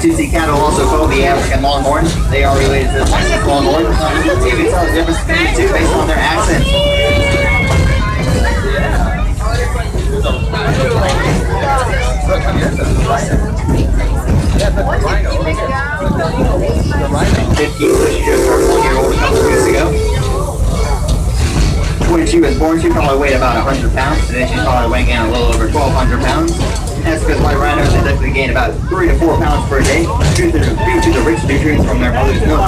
Tutsi cattle, also called the African Longhorn. They are related to the Texas Longhorn. You can tell the difference between the two based on their accents. Just turned 1 year old a couple of weeks ago. When she was born, she probably weighed about 100 pounds. Today she's probably weighing in a little over 1,200 pounds. That's because white rhinos they typically gain about 3 to 4 pounds per day due to the rich nutrients from their mother's milk.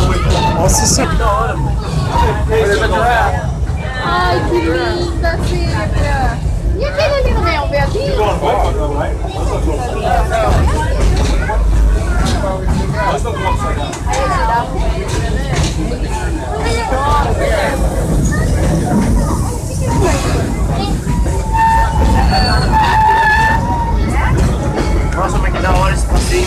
Ai, que linda, Cília! E aquele ali no meio, um beatinho? Nossa, mas que da hora esse passeio,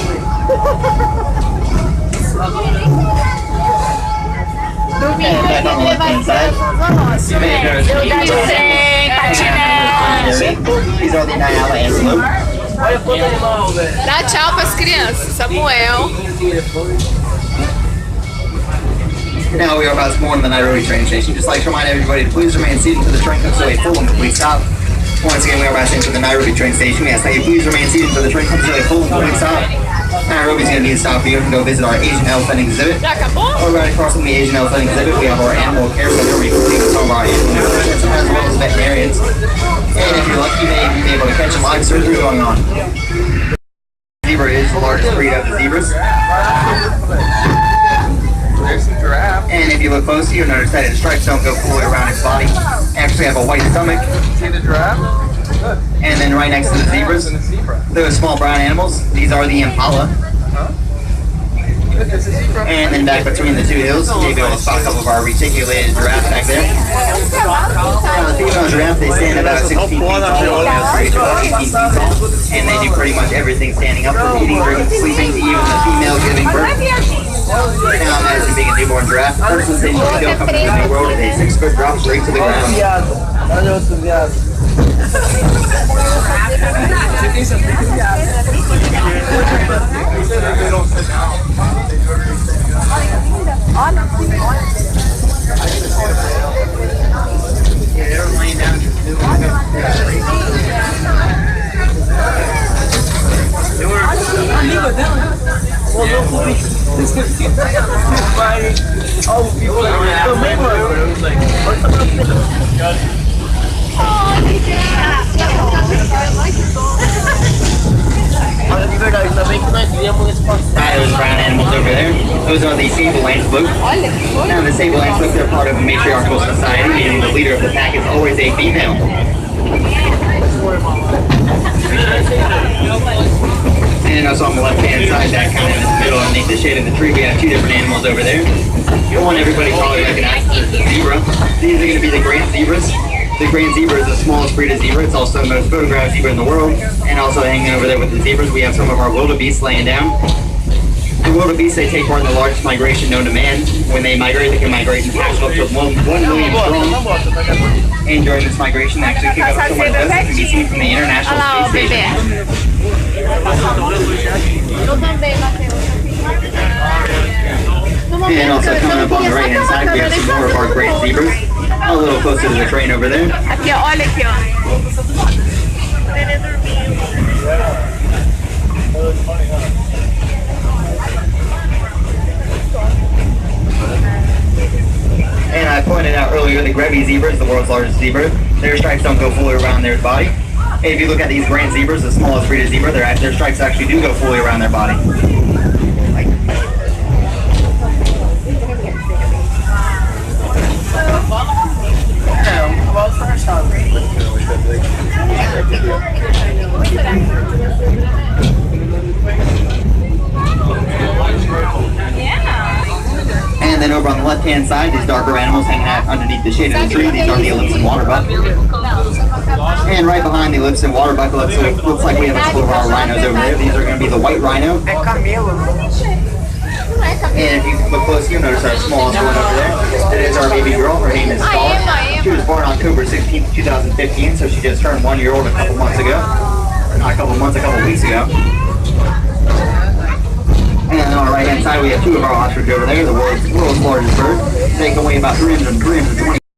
Domingo a gente vai ser nosso, né? These are the Nyala antelope. Olha quanto animal, velho. Dá tchau pras crianças, Samuel. Now we are about to go on the Nairobi train station. Just like to remind everybody to please remain seated until the train comes to a full and complete stop. Once again, we are about to enter the Nairobi train station. We ask that you please remain seated until the train comes to a full and complete stop. Nairobi's going to be a stop for you. You can go visit our Asian elephant exhibit. Já acabou? Or right across from the Asian elephant exhibit, we have our animal care center where you can see some of our animal nutritionists as well as veterinarians. And if you're lucky, you may even be able to catch a live surgery going on. Zebra is the largest breed of the zebras. There's some giraffe. And if you look closely, you'll notice that its stripes don't go fully around its body. They actually have a white stomach. See the giraffe? Good. And then right next to the zebras, And the zebra. those small brown animals, these are the impala. Good, it's a zebra. And then back between the two hills, you'll be able to spot a couple of our reticulated giraffes back there. Now, the female giraffe, they stand about 16 feet tall, the males range about 18 feet tall, and they do pretty much everything standing up, from eating, drinking, sleeping, to even the female giving birth. Now, imagine being a newborn giraffe. First sensation you feel coming to the new world is a 6-foot drop straight to the ground. Olha outro viado. Você tem essa briga, viado. Yeah, they're laying down. Amigo dela? Mandou pro bicho. Vai ao vivo também, mano. Olha, de verdade, ainda bem que nós viemos nesse passeio. Those brown animals over there, those are the sable antelope. Now, the sable antelope, they're part of a matriarchal society, meaning the leader of the pack is always a female. And also on the left-hand side, that kind of in the middle underneath the shade of the tree, we have 2 different animals over there. The one everybody probably recognizes is the zebra. These are going to be the grand zebras. The grand zebra is the smallest breed of zebra. It's also the most photographed zebra in the world. And also hanging over there with the zebras, we have some of our wildebeest laying down. The wildebeest, they take part in the largest migration known to man. When they migrate, they can migrate in packs of up to 1 million strong. And during this migration, they actually pick up so much dust that can be seen from the International Space Station. And also coming up on the right-hand side, we have some more of our great zebras. A little closer to the train over there. Aqui, ó, olha aqui, ó. And I pointed out earlier, the Grevy's zebra is the world's largest zebra. Their stripes don't go fully around their body. And if you look at these grand zebras, the smallest breed of zebra, their stripes actually do go fully around their body. And then over on the left-hand side, these darker animals hanging out underneath the shade of the tree. These are the Ellipson waterbuck. And right behind the Ellipson waterbuck, looks like we have a couple of our rhinos over there. These are going to be the white rhino. And if you look close, you'll notice our smallest one over there. That is our baby girl. Her name is Star. She was born October 16th, 2015, so she just turned 1 year old a couple months ago. Or not a couple months, a couple weeks ago. And then on our right hand side we have two of our ostrich over there, the world's largest bird. They can weigh about 320